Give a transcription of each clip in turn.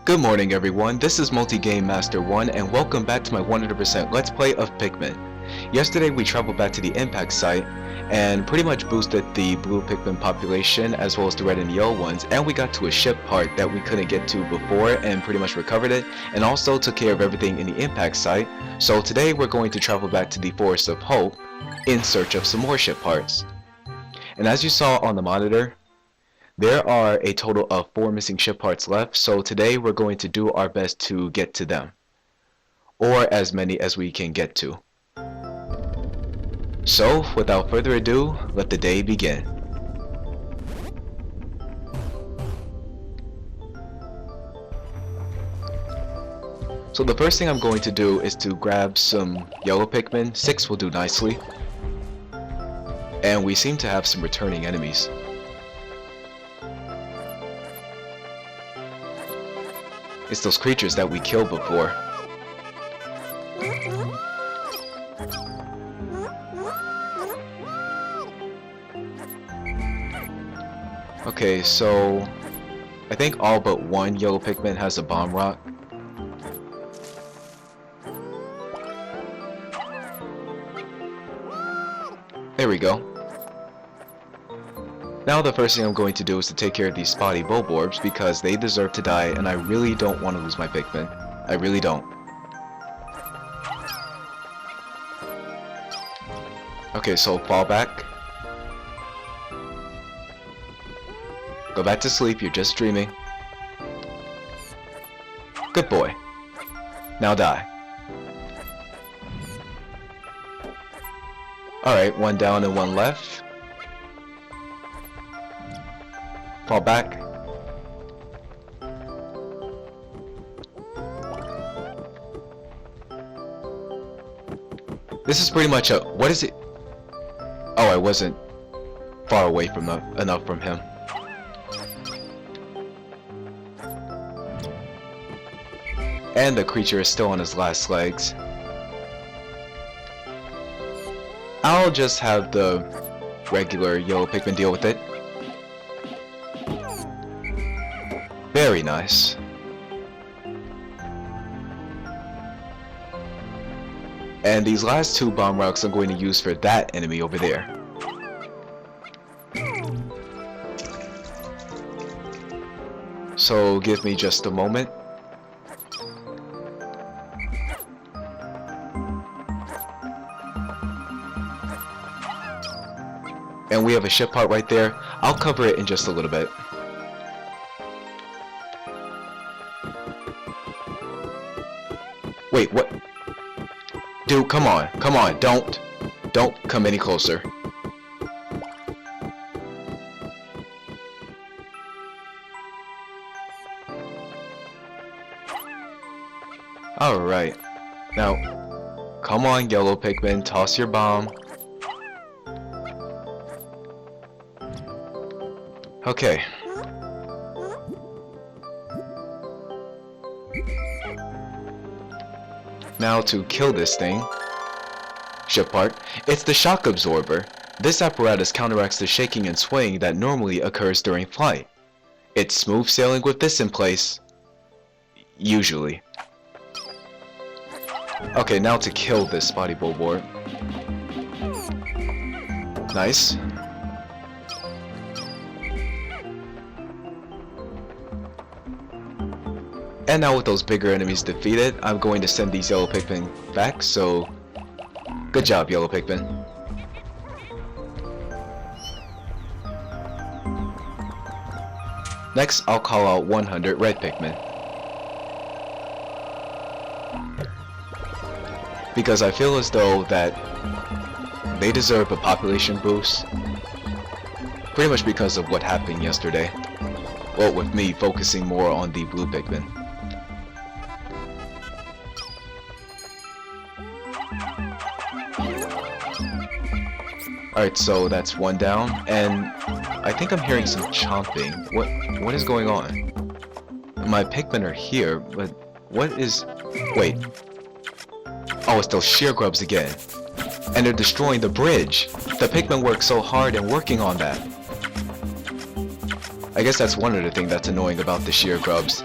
Good morning everyone, this is Multi-Game Master 1 and welcome back to my 100% Let's Play of Pikmin. Yesterday we traveled back to the impact site and pretty much boosted the blue Pikmin population as well as the red and yellow ones, and we got to a ship part that we couldn't get to before and pretty much recovered it, and also took care of everything in the impact site. So today we're going to travel back to the Forest of Hope in search of some more ship parts. And as you saw on the monitor, there are a total of 4 missing ship parts left, so today we're going to do our best to get to them. Or as many as we can get to. So, without further ado, let the day begin. So the first thing I'm going to do is to grab some yellow Pikmin. 6 will do nicely. And we seem to have some returning enemies. It's those creatures that we killed before. Okay, so I think all but one yellow Pikmin has a bomb rock. There we go. Now the first thing I'm going to do is to take care of these spotty bulborbs because they deserve to die and I really don't want to lose my Pikmin. I really don't. Okay, so fall back. Go back to sleep, you're just dreaming. Good boy. Now die. Alright, one down and one left. Fall back. This is pretty much a... what is it? Oh, I wasn't far away from enough from him. And the creature is still on his last legs. I'll just have the regular yellow Pikmin deal with it. Very nice. And these last 2 bomb rocks I'm going to use for that enemy over there. So give me just a moment. And we have a ship part right there. I'll cover it in just a little bit. Wait, what? Dude, come on, don't come any closer. Alright, now, come on yellow Pikmin, toss your bomb. Okay. Now to kill this thing, ship part, it's the shock absorber. This apparatus counteracts the shaking and swaying that normally occurs during flight. It's smooth sailing with this in place. Usually. Okay, now to kill this spotty bulborb. Nice. And now with those bigger enemies defeated, I'm going to send these yellow Pikmin back, so good job yellow Pikmin. Next, I'll call out 100 red Pikmin. Because I feel as though that they deserve a population boost. Pretty much because of what happened yesterday. Well, with me focusing more on the blue Pikmin. Alright, so that's 1 down, and I think I'm hearing some chomping. What is going on? My Pikmin are here, but what is... wait. Oh, it's those sheer grubs again. And they're destroying the bridge. The Pikmin worked so hard and working on that. I guess that's one of the things that's annoying about the sheer grubs.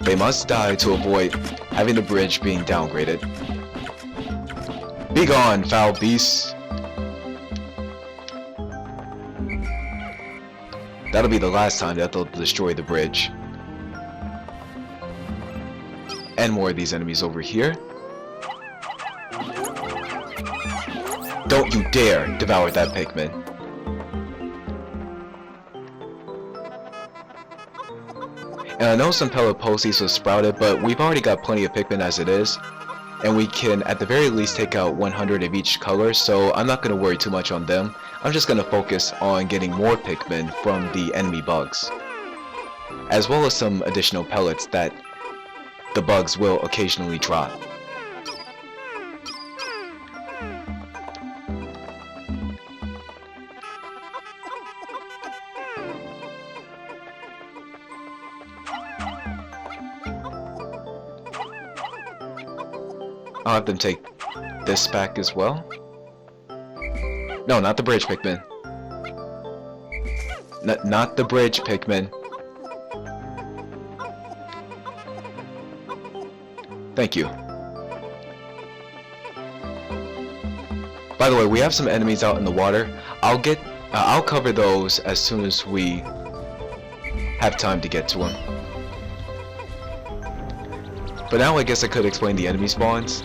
They must die to avoid having the bridge being downgraded. Be gone, foul beasts! That'll be the last time that they'll destroy the bridge. And more of these enemies over here. Don't you dare devour that Pikmin. And I know some Peliposes was sprouted, but we've already got plenty of Pikmin as it is. And we can at the very least take out 100 of each color, so I'm not going to worry too much on them. I'm just going to focus on getting more Pikmin from the enemy bugs. As well as some additional pellets that the bugs will occasionally drop. I'll have them take this back as well. No, not the bridge, Pikmin. Not the bridge, Pikmin. Thank you. By the way, we have some enemies out in the water. I'll cover those as soon as we have time to get to them. But now I guess I could explain the enemy spawns.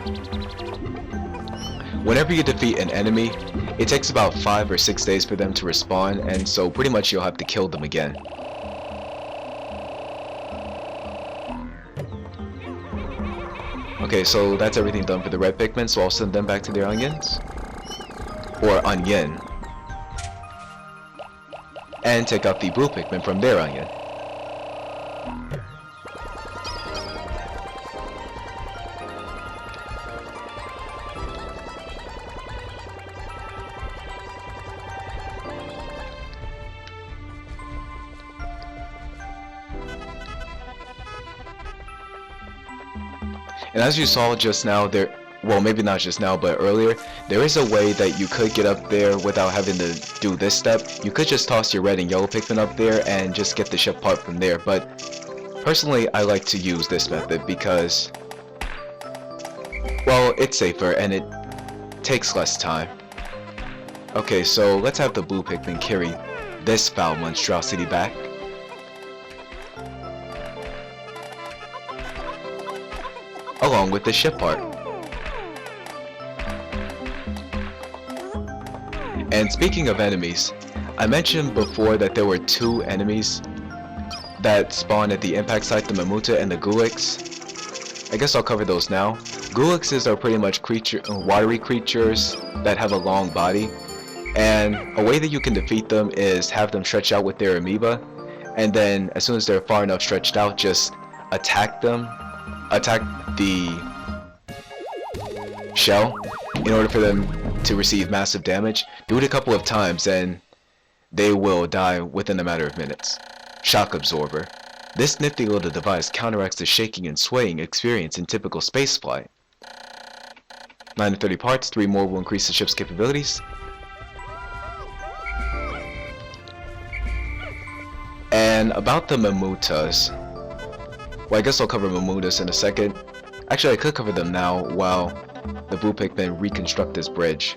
Whenever you defeat an enemy, it takes about 5 or 6 days for them to respawn, and so pretty much you'll have to kill them again. Okay, so that's everything done for the red Pikmin, so I'll send them back to their onions. Or onion. And take out the blue Pikmin from their onion. And as you saw just now, well, maybe not just now, but earlier, there is a way that you could get up there without having to do this step. You could just toss your red and yellow Pikmin up there and just get the ship part from there, but personally, I like to use this method because, well, it's safer and it takes less time. Okay, so let's have the blue Pikmin carry this foul monstrosity back. Along with the ship part. And speaking of enemies, I mentioned before that there were 2 enemies that spawn at the impact site, the Mamuta and the Gulix. I guess I'll cover those now. Gulixes are pretty much watery creatures that have a long body, and a way that you can defeat them is have them stretch out with their amoeba, and then as soon as they're far enough stretched out, just attack them. Attack the shell in order for them to receive massive damage. Do it a couple of times and they will die within a matter of minutes. Shock Absorber. This nifty little device counteracts the shaking and swaying experienced in typical spaceflight. 9 to 30 parts, 3 more will increase the ship's capabilities. And about the Mamutas, well, I guess I'll cover Mamutas in a second. Actually, I could cover them now while the blue Pikmin reconstruct this bridge.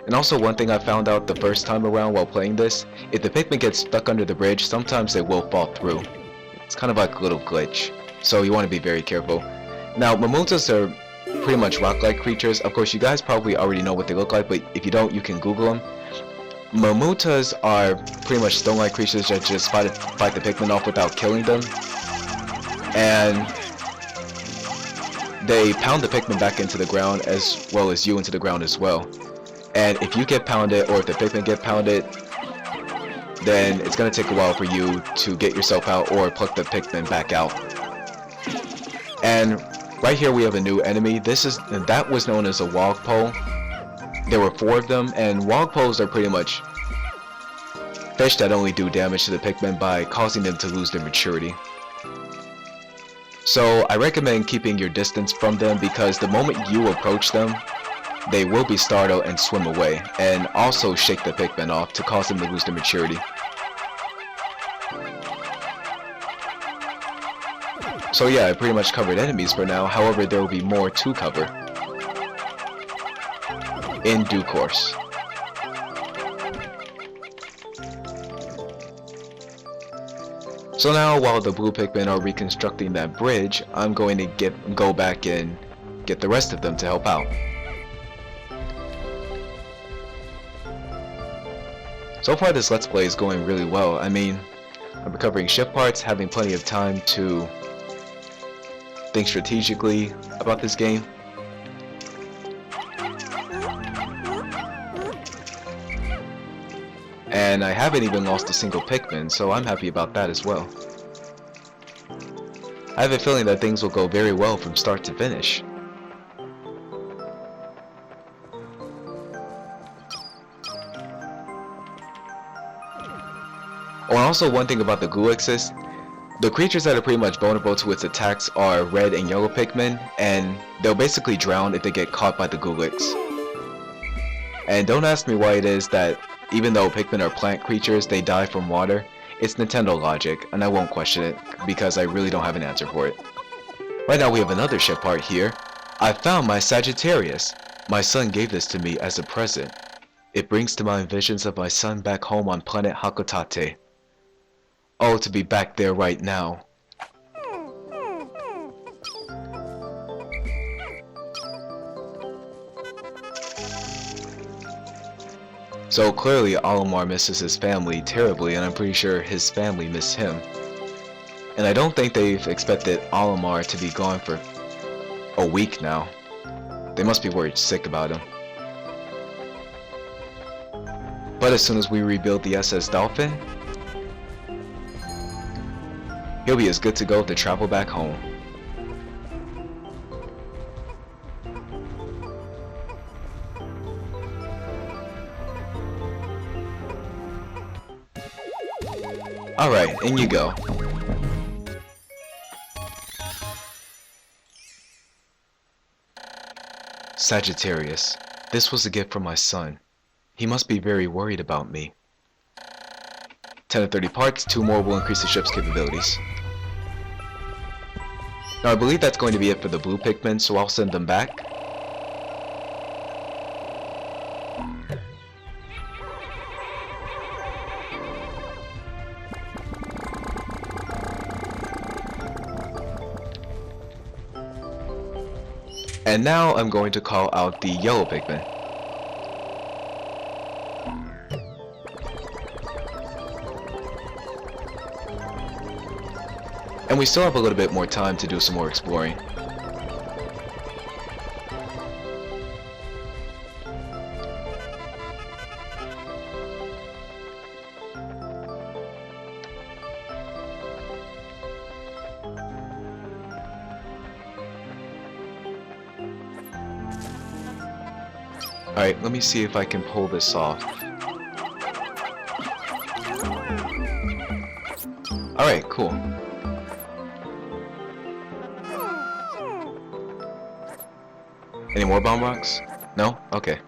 And also, one thing I found out the first time around while playing this, if the Pikmin gets stuck under the bridge, sometimes they will fall through. It's kind of like a little glitch, so you want to be very careful. Now, Mamutas are pretty much rock-like creatures. Of course, you guys probably already know what they look like, but if you don't, you can Google them. Mamutas are pretty much stone-like creatures that just fight the Pikmin off without killing them. And they pound the Pikmin back into the ground as well as you into the ground as well. And if you get pounded, or if the Pikmin get pounded, then it's going to take a while for you to get yourself out or pluck the Pikmin back out. And right here we have a new enemy. That was known as a Wogpole. There were 4 of them, and Wogpoles are pretty much fish that only do damage to the Pikmin by causing them to lose their maturity. So I recommend keeping your distance from them, because the moment you approach them, they will be startled and swim away, and also shake the Pikmin off to cause them to lose their maturity. So yeah, I pretty much covered enemies for now, however there will be more to cover in due course. So now, while the blue Pikmin are reconstructing that bridge, I'm going to go back and get the rest of them to help out. So far this Let's Play is going really well. I mean, I'm recovering shift parts, having plenty of time to think strategically about this game. And I haven't even lost a single Pikmin, so I'm happy about that as well. I have a feeling that things will go very well from start to finish. Oh, and also one thing about the Gluixis, the creatures that are pretty much vulnerable to its attacks are red and yellow Pikmin, and they'll basically drown if they get caught by the Gluix. And don't ask me why it is that even though Pikmin are plant creatures, they die from water. It's Nintendo logic, and I won't question it, because I really don't have an answer for it. Right now we have another ship part here. I found my Sagittarius. My son gave this to me as a present. It brings to mind visions of my son back home on planet Hakotate. Oh, to be back there right now. So clearly Olimar misses his family terribly, and I'm pretty sure his family miss him. And I don't think they've expected Olimar to be gone for a week now. They must be worried sick about him. But as soon as we rebuild the SS Dolphin, he'll be as good to go to travel back home. Alright, in you go. Sagittarius, this was a gift from my son. He must be very worried about me. 10 of 30 parts, 2 more will increase the ship's capabilities. Now I believe that's going to be it for the blue Pikmin, so I'll send them back. And now I'm going to call out the yellow Pikmin. And we still have a little bit more time to do some more exploring. Alright, let me see if I can pull this off. Alright, cool. Any more bomb rocks? No? Okay.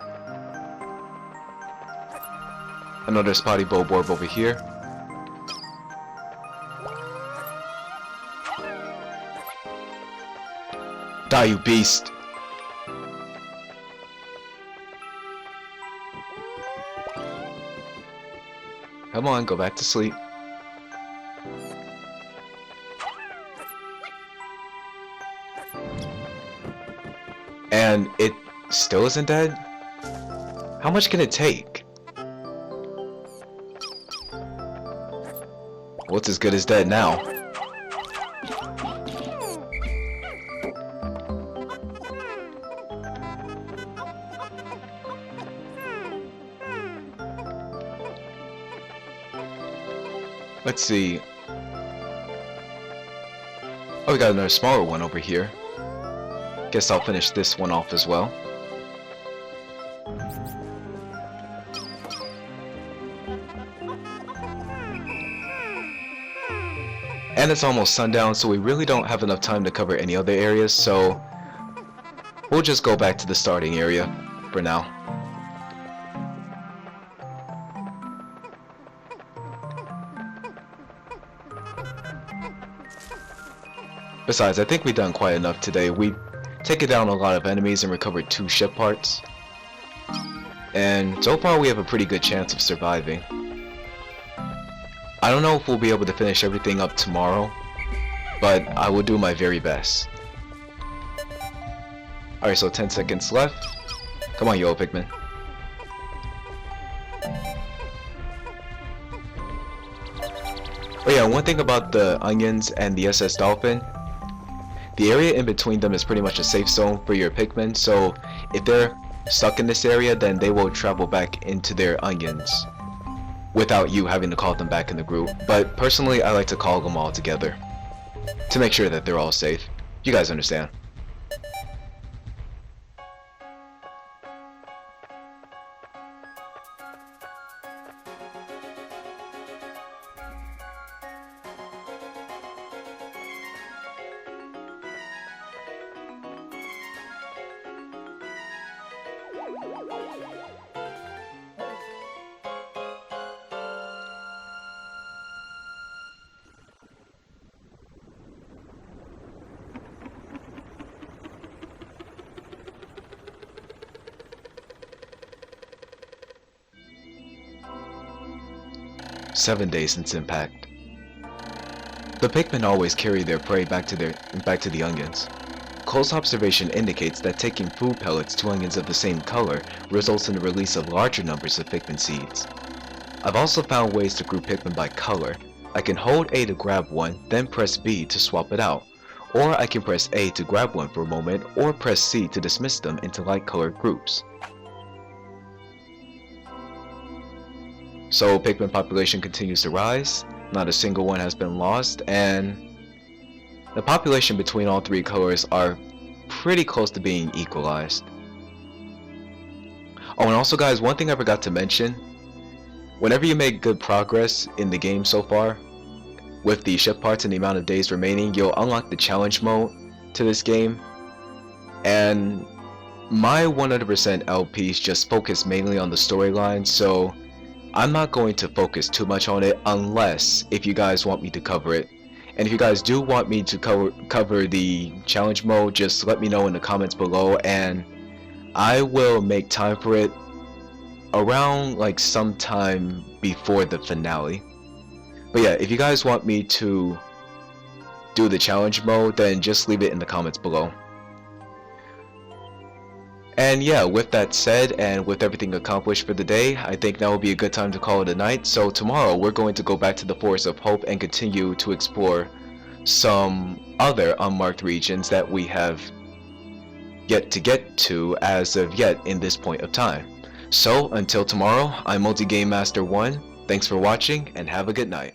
Another spotty Bulborb over here. Die, you beast! Come on, go back to sleep. And it still isn't dead? How much can it take? What's as good as dead now? Let's see. Oh, we got another smaller one over here. Guess I'll finish this one off as well. And it's almost sundown, so we really don't have enough time to cover any other areas, so we'll just go back to the starting area for now. Besides, I think we've done quite enough today. We've taken down a lot of enemies and recovered 2 ship parts. And so far we have a pretty good chance of surviving. I don't know if we'll be able to finish everything up tomorrow, but I will do my very best. Alright, so 10 seconds left. Come on, yellow Pikmin. Oh yeah, one thing about the onions and the SS Dolphin, the area in between them is pretty much a safe zone for your Pikmin, so if they're stuck in this area, then they will travel back into their onions without you having to call them back in the group. But personally, I like to call them all together to make sure that they're all safe. You guys understand. Seven days since impact. The Pikmin always carry their prey back to the onions. Close observation indicates that taking food pellets to onions of the same color results in the release of larger numbers of Pikmin seeds. I've also found ways to group Pikmin by color. I can hold A to grab one, then press B to swap it out. Or I can press A to grab one for a moment, or press C to dismiss them into light-colored groups. So Pikmin population continues to rise, not a single one has been lost, and the population between all 3 colors are pretty close to being equalized. Oh, and also guys, one thing I forgot to mention, whenever you make good progress in the game so far, with the ship parts and the amount of days remaining, you'll unlock the challenge mode to this game, and my 100% LPs just focus mainly on the storyline, so I'm not going to focus too much on it unless if you guys want me to cover it. And if you guys do want me to cover the challenge mode, just let me know in the comments below and I will make time for it around like sometime before the finale. But yeah, if you guys want me to do the challenge mode, then just leave it in the comments below. And yeah, with that said, and with everything accomplished for the day, I think now will be a good time to call it a night. So tomorrow, we're going to go back to the Forest of Hope and continue to explore some other unmarked regions that we have yet to get to as of yet in this point of time. So until tomorrow, I'm Multi Game Master 1. Thanks for watching and have a good night.